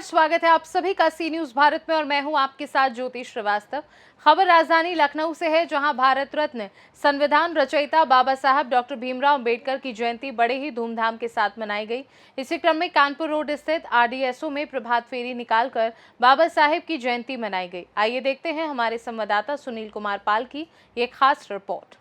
स्वागत है आप सभी का सी न्यूज भारत में और मैं हूं आपके साथ ज्योति श्रीवास्तव। खबर राजधानी लखनऊ से है, जहां भारत रत्न संविधान रचयिता बाबा साहब डॉक्टर भीमराव अंबेडकर की जयंती बड़े ही धूमधाम के साथ मनाई गई। इसी क्रम में कानपुर रोड स्थित आरडीएसओ में प्रभात फेरी निकालकर बाबा साहेब की जयंती मनाई गई। आइए देखते हैं हमारे संवाददाता सुनील कुमार पाल की ये खास रिपोर्ट।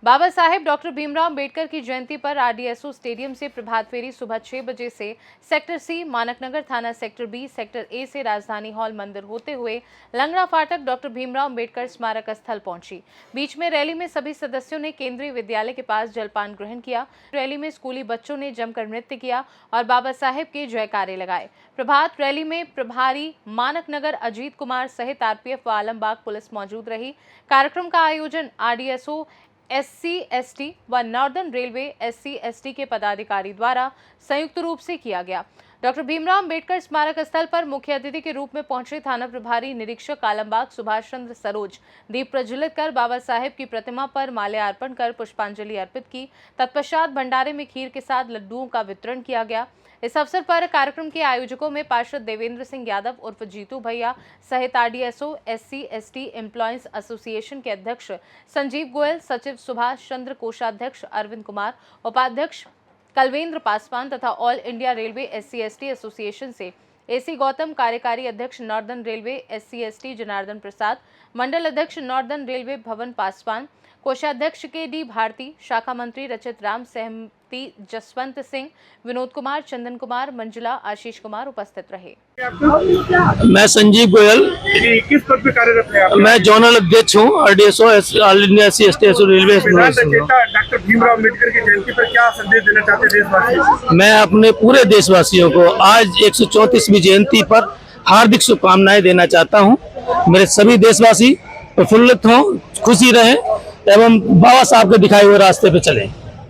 बाबा साहेब डॉक्टर भीमराव अंबेडकर की जयंती पर आरडीएसओ स्टेडियम से प्रभात फेरी सुबह 6 बजे से सेक्टर सी, मानकनगर थाना सेक्टर बी, सेक्टर ए से राजधानी हॉल मंदिर होते हुए लंगड़ा फाटक डॉक्टर भीमराव अंबेडकर स्मारक स्थल पहुंची। बीच में रैली में सभी सदस्यों ने केंद्रीय विद्यालय के पास जलपान ग्रहण किया। रैली में स्कूली बच्चों ने जमकर नृत्य किया और बाबा साहेब के जयकारे लगाए। प्रभात रैली में प्रभारी मानकनगर अजीत कुमार सहित आरपीएफ व आलमबाग पुलिस मौजूद रही। कार्यक्रम का आयोजन आरडीएसओ SC/ST व नॉर्दर्न रेलवे SC/ST के पदाधिकारी द्वारा संयुक्त रूप से किया गया। डॉक्टर भीमराव अंबेडकर स्मारक स्थल पर मुख्य अतिथि के रूप में पहुंचे थाना प्रभारी निरीक्षक आलमबाग सुभाष चंद्र सरोज दीप प्रज्वलित कर बाबा साहेब की प्रतिमा पर माल्यार्पण कर पुष्पांजलि अर्पित की। तत्पश्चात भंडारे में खीर के साथ लड्डुओं का वितरण किया गया। इस अवसर पर कार्यक्रम के आयोजकों में पार्षद देवेंद्र सिंह यादव उर्फ जीतू भैया सहित आरडीएसओ SC/ST एम्प्लॉयज एसोसिएशन के अध्यक्ष संजीव गोयल, सचिव सुभाष चंद्र, कोषाध्यक्ष अरविंद कुमार, उपाध्यक्ष कलवेंद्र पासवान तथा all India railway SC/ST association से AC गौतम, कार्यकारी अध्यक्ष नॉर्दर्न रेलवे SC/ST जनार्दन प्रसाद, मंडल अध्यक्ष नॉर्दर्न रेलवे भवन पासवान, कोषाध्यक्ष KD भारती, शाखा मंत्री रचित राम, सहमति जसवंत सिंह, विनोद कुमार, चंदन कुमार, मंजुला, आशीष कुमार उपस्थित रहे। मैं संजीव गोयल, किस पद पे कार्यरत है आप? मैं जोनल अध्यक्ष हूँ RDSO all India SC/ST railway. Doctor Bhimrao Ambedkar की जयंती पर क्या संदेश देना चाहते हैं देशवासियों? मैं अपने पूरे देशवासियों को आज 134वीं जयंती पर हार्दिक शुभकामनाएं देना चाहता हूँ। मेरे सभी देशवासी प्रफुल्लित हों, खुशी रहें एवं बाबा साहब के दिखाए हुए रास्ते पे चलें।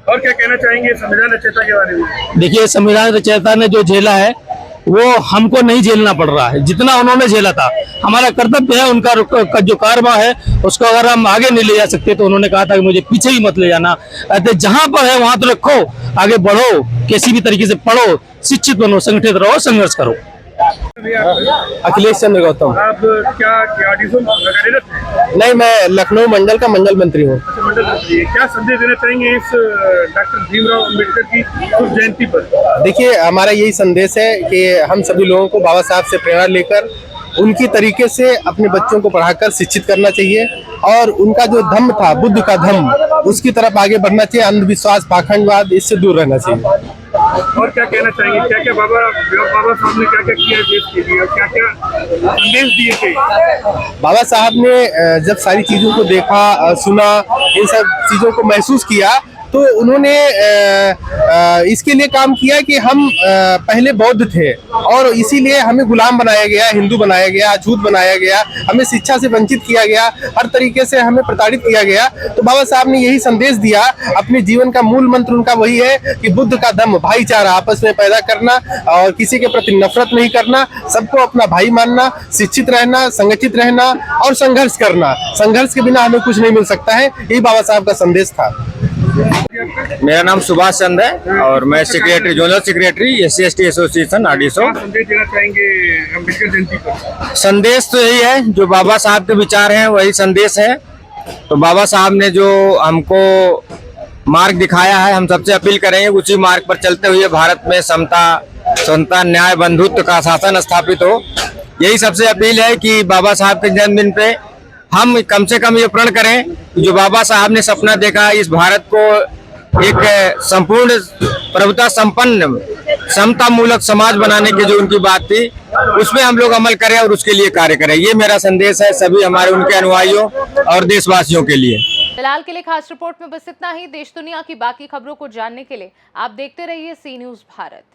और क्या कहना चाहेंगे संविधान रचयिता के बारे में? देखिए, संविधान रचयिता ने जो झेला है वो हमको नहीं झेलना पड़ रहा है, जितना उन्होंने झेला था। हमारा कर्तव्य है, उनका जो कारवा है उसको अगर हम आगे नहीं ले जा सकते तो उन्होंने कहा था कि मुझे पीछे ही मत ले जाना। जहां पर है वहां तो रखो, आगे बढ़ो, किसी भी तरीके से पढ़ो, शिक्षित बनो, संगठित रहो, संघर्ष करो। अखिलेश चंद्र गौतम। आप क्या कार्यरत हैं? नहीं, मैं लखनऊ मंडल का मंडल मंत्री हूँ। मंडल मंत्री हैं। क्या संदेश देना चाहेंगे इस डॉक्टर भीमराव अम्बेडकर की शुभ जयंती पर? देखिए, हमारा यही संदेश है कि हम सभी लोगों को बाबा साहब से प्रेरणा लेकर उनकी तरीके से अपने बच्चों को पढ़ाकर शिक्षित करना चाहिए और उनका जो धम्म था, बुद्ध का धम्म, उसकी तरफ आगे बढ़ना चाहिए। अंधविश्वास, पाखंडवाद, इससे दूर रहना चाहिए। और क्या कहना चाहेंगे? क्या क्या बाबा साहब ने क्या क्या किया देश के लिए और क्या क्या संदेश दिए थे? बाबा साहब ने जब सारी चीजों को देखा, सुना, इन सब चीजों को महसूस किया तो उन्होंने इसके लिए काम किया कि हम पहले बौद्ध थे और इसीलिए हमें गुलाम बनाया गया, हिंदू बनाया गया, अछूत बनाया गया, हमें शिक्षा से वंचित किया गया, हर तरीके से हमें प्रताड़ित किया गया। तो बाबा साहब ने यही संदेश दिया। अपने जीवन का मूल मंत्र उनका वही है कि बुद्ध का धम्म, भाईचारा आपस में पैदा करना और किसी के प्रति नफरत नहीं करना, सबको अपना भाई मानना, शिक्षित रहना, संगठित रहना और संघर्ष करना। संघर्ष के बिना हमें कुछ नहीं मिल सकता है। यही बाबा साहब का संदेश था। मेरा नाम सुभाष चंद्र है और मैं secretary, zonal secretary SC/ST association RDSO. संदेश देना चाहेंगे अम्बेडकर जयंती पर? संदेश तो यही है, जो बाबा साहब के विचार हैं वही संदेश है। तो बाबा साहब ने जो हमको मार्ग दिखाया है, हम सबसे अपील करेंगे उसी मार्ग पर चलते हुए भारत में समता, न्याय, बंधुत्व का शासन स्थापित हो। यही सबसे अपील है कि बाबा साहब के जन्मदिन पे हम कम से कम ये प्रण करें, जो बाबा साहब ने सपना देखा इस भारत को एक संपूर्ण प्रभुता संपन्न समता मूलक समाज बनाने की जो उनकी बात थी, उसमें हम लोग अमल करें और उसके लिए कार्य करें। ये मेरा संदेश है सभी हमारे उनके अनुयायियों और देशवासियों के लिए। फिलहाल के लिए खास रिपोर्ट में बस इतना ही। देश दुनिया की बाकी खबरों को जानने के लिए आप देखते रहिए सी न्यूज भारत।